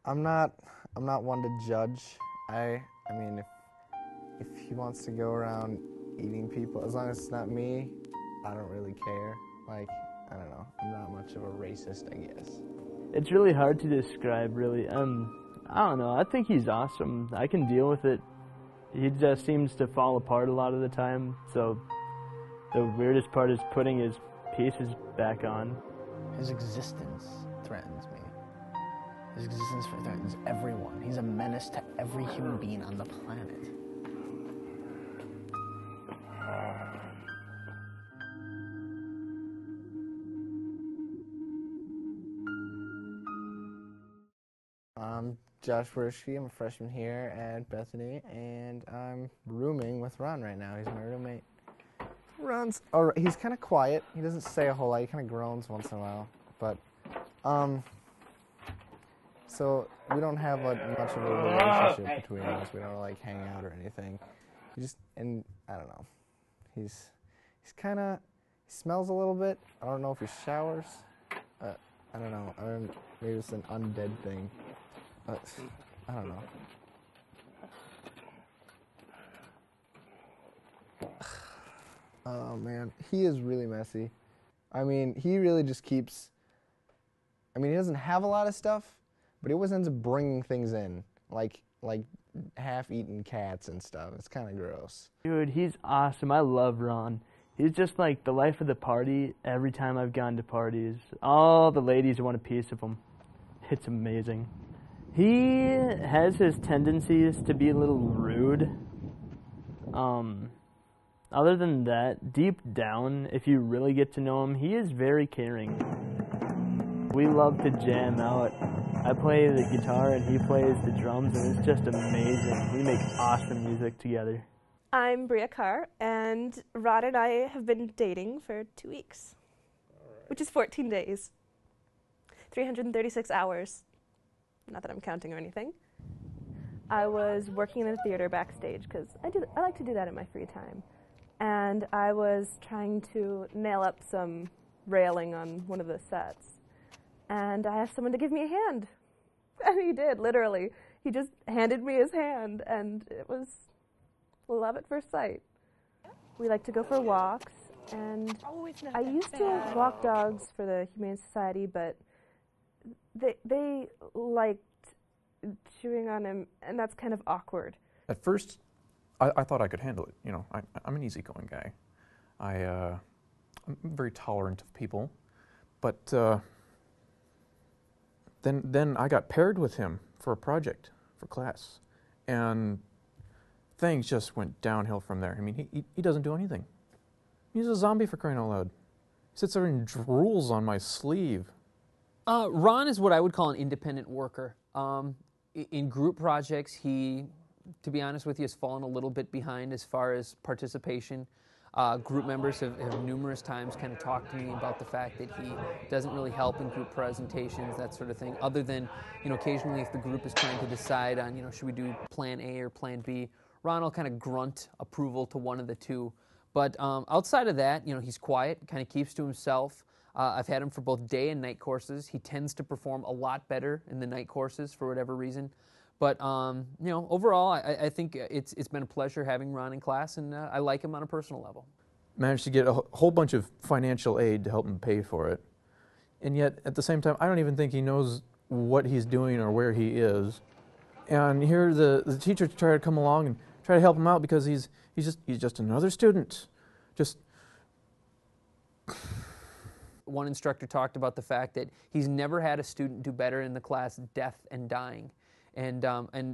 I'm not one to judge. I mean, if he wants to go around eating people, as long as it's not me, I don't really care. Like, I don't know. I'm not much of a racist, I guess. It's really hard to describe, really. I don't know. I think he's awesome. I can deal with it. He just seems to fall apart a lot of the time, so the weirdest part is putting his pieces back on. His existence threatens me. His existence threatens everyone. He's a menace to every human being on the planet. I'm Josh Werschke. I'm a freshman here at Bethany, and I'm rooming with Ron right now. He's my roommate. Ron's alright. He's kind of quiet. He doesn't say a whole lot. He kind of groans once in a while. But, so we don't have much of a relationship between us. We don't like hang out or anything. And I don't know. He's kind of, he smells a little bit. I don't know if he showers. I don't know. Maybe it's an undead thing. I don't know. Oh man, he is really messy. I mean, he really just keeps, he doesn't have a lot of stuff, but he always ends up bringing things in, like half-eaten cats and stuff. It's kind of gross. Dude, he's awesome. I love Ron. He's just like the life of the party every time I've gone to parties. All the ladies want a piece of him. It's amazing. He has his tendencies to be a little rude. Other than that, deep down, if you really get to know him, he is very caring. We love to jam out. I play the guitar and he plays the drums, and it's just amazing. We make awesome music together. I'm Bria Carr, and Rod and I have been dating for 2 weeks, which is 14 days, 336 hours. Not that I'm counting or anything. I was working in a theater backstage because I like to do that in my free time. And I was trying to nail up some railing on one of the sets. And I asked someone to give me a hand. And he did, literally. He just handed me his hand, and it was love at first sight. We like to go for walks, and I used to walk dogs for the Humane Society, but they liked chewing on him, and that's kind of awkward. At first, I thought I could handle it. You know, I'm an easygoing guy. I'm very tolerant of people, but then I got paired with him for a project for class, and things just went downhill from there. I mean, he doesn't do anything. He's a zombie, for crying out loud. He sits there and drools on my sleeve. Ron is what I would call an independent worker. In group projects, he, to be honest with you, has fallen a little bit behind as far as participation. Group members have numerous times kind of talked to me about the fact that he doesn't really help in group presentations, that sort of thing, other than, you know, occasionally if the group is trying to decide on, you know, should we do plan A or plan B, Ron will kind of grunt approval to one of the two. But outside of that, you know, he's quiet, kind of keeps to himself. I've had him for both day and night courses. He tends to perform a lot better in the night courses for whatever reason. But, you know, overall, I think it's been a pleasure having Ron in class, and I like him on a personal level. Managed to get a whole bunch of financial aid to help him pay for it. And yet, at the same time, I don't even think he knows what he's doing or where he is. And here the teachers try to come along and try to help him out because he's just another student. Just... One instructor talked about the fact that he's never had a student do better in the class deaf and dying. And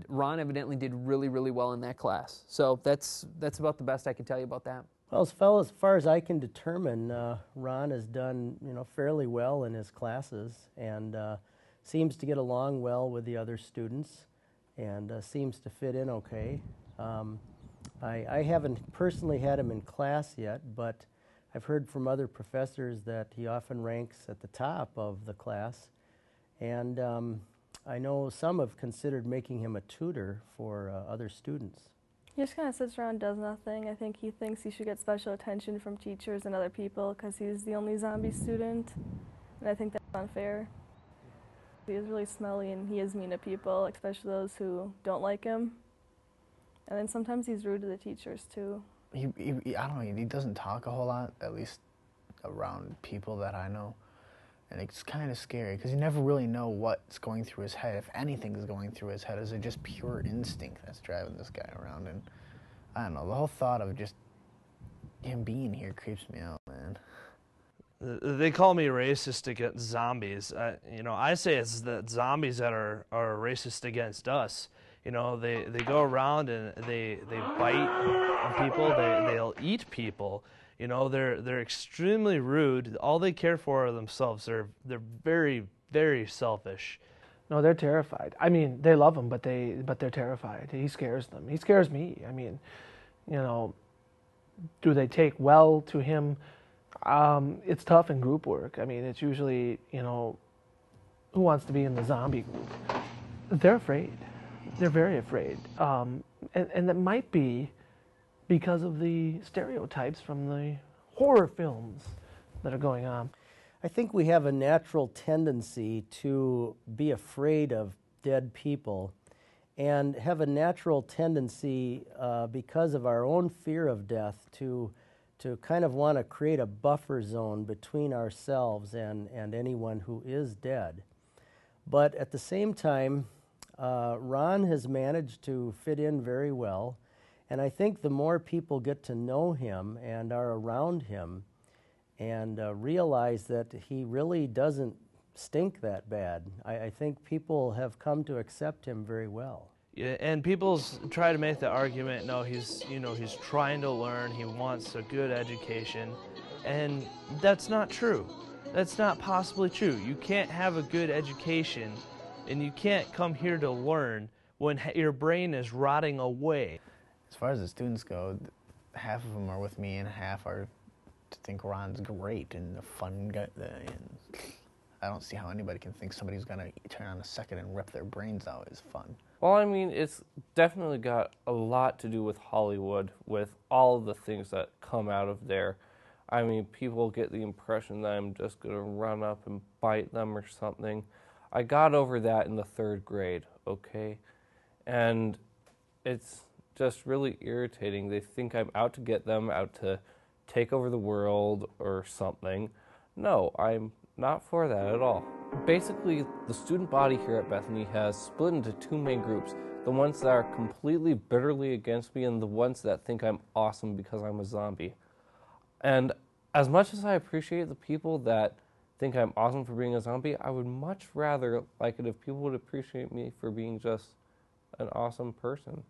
Ron evidently did really, really well in that class. So that's about the best I can tell you about that. Well, as far as I can determine, Ron has done, you know, fairly well in his classes, and seems to get along well with the other students, and seems to fit in okay. I haven't personally had him in class yet, but I've heard from other professors that he often ranks at the top of the class, and I know some have considered making him a tutor for other students. He just kind of sits around and does nothing. I think he thinks he should get special attention from teachers and other people because he's the only zombie student, and I think that's unfair. He is really smelly and he is mean to people, especially those who don't like him. And then sometimes he's rude to the teachers too. I don't know, he doesn't talk a whole lot, at least around people that I know. And it's kind of scary because you never really know what's going through his head. If anything is going through his head, is it just pure instinct that's driving this guy around? And I don't know, the whole thought of just him being here creeps me out, man. They call me racist against zombies. I say it's the zombies that are racist against us. They go around and they bite people. They'll eat people. They're extremely rude. All they care for are themselves. They're very, very selfish. No, they're terrified. I mean, they love him, but they're terrified. He scares them. He scares me. I mean, do they take well to him? It's tough in group work. I mean, it's usually, who wants to be in the zombie group? They're afraid. They're very afraid. And that might be because of the stereotypes from the horror films that are going on. I think we have a natural tendency to be afraid of dead people and have a natural tendency because of our own fear of death to kind of want to create a buffer zone between ourselves and anyone who is dead. But at the same time, Ron has managed to fit in very well, and I think the more people get to know him and are around him and realize that he really doesn't stink that bad, I think people have come to accept him very well. Yeah, and people try to make the argument, no, he's trying to learn, he wants a good education, and that's not true. That's not possibly true. You can't have a good education, and you can't come here to learn when your brain is rotting away. As far as the students go, half of them are with me and half are to think Ron's great and a fun guy. And I don't see how anybody can think somebody's going to turn on a second and rip their brains out is fun. Well, I mean, it's definitely got a lot to do with Hollywood, with all of the things that come out of there. I mean, people get the impression that I'm just going to run up and bite them or something. I got over that in the 3rd grade, okay? And it's just really irritating. They think I'm out to get them, out to take over the world or something. No, I'm not for that at all. Basically, the student body here at Bethany has split into 2 main groups. The ones that are completely bitterly against me and the ones that think I'm awesome because I'm a zombie. And as much as I appreciate the people that think I'm awesome for being a zombie, I would much rather like it if people would appreciate me for being just an awesome person.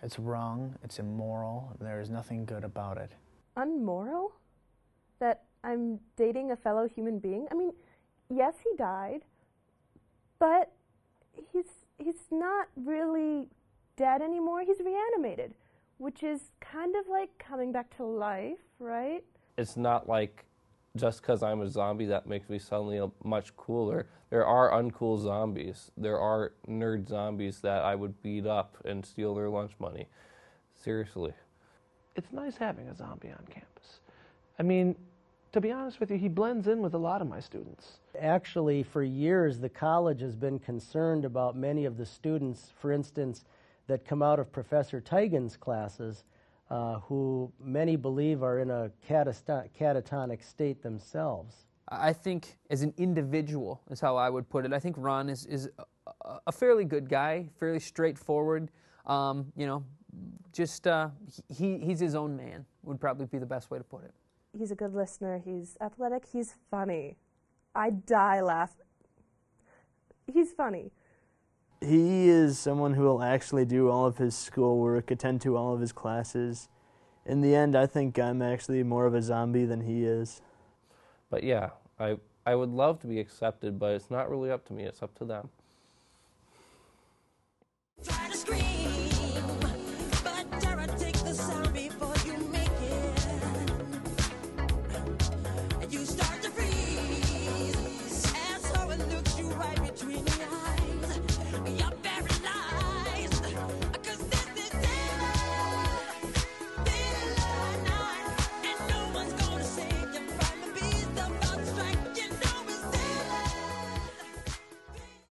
It's wrong, it's immoral, there is nothing good about it. Unmoral? That I'm dating a fellow human being? I mean, yes, he died, but he's not really dead anymore. He's reanimated, which is kind of like coming back to life, right? It's not like just because I'm a zombie that makes me suddenly much cooler. There are uncool zombies. There are nerd zombies that I would beat up and steal their lunch money. Seriously. It's nice having a zombie on campus. I mean, to be honest with you, he blends in with a lot of my students. Actually, for years, the college has been concerned about many of the students, for instance, that come out of Professor Tigan's classes, who many believe are in a catatonic state themselves. I think as an individual is how I would put it. I think Ron is a fairly good guy, fairly straightforward. He's his own man would probably be the best way to put it. He's a good listener. He's athletic. He's funny. I die laughing. He's funny. He is someone who will actually do all of his schoolwork, attend to all of his classes. In the end, I think I'm actually more of a zombie than he is. But yeah, I would love to be accepted, but it's not really up to me. It's up to them.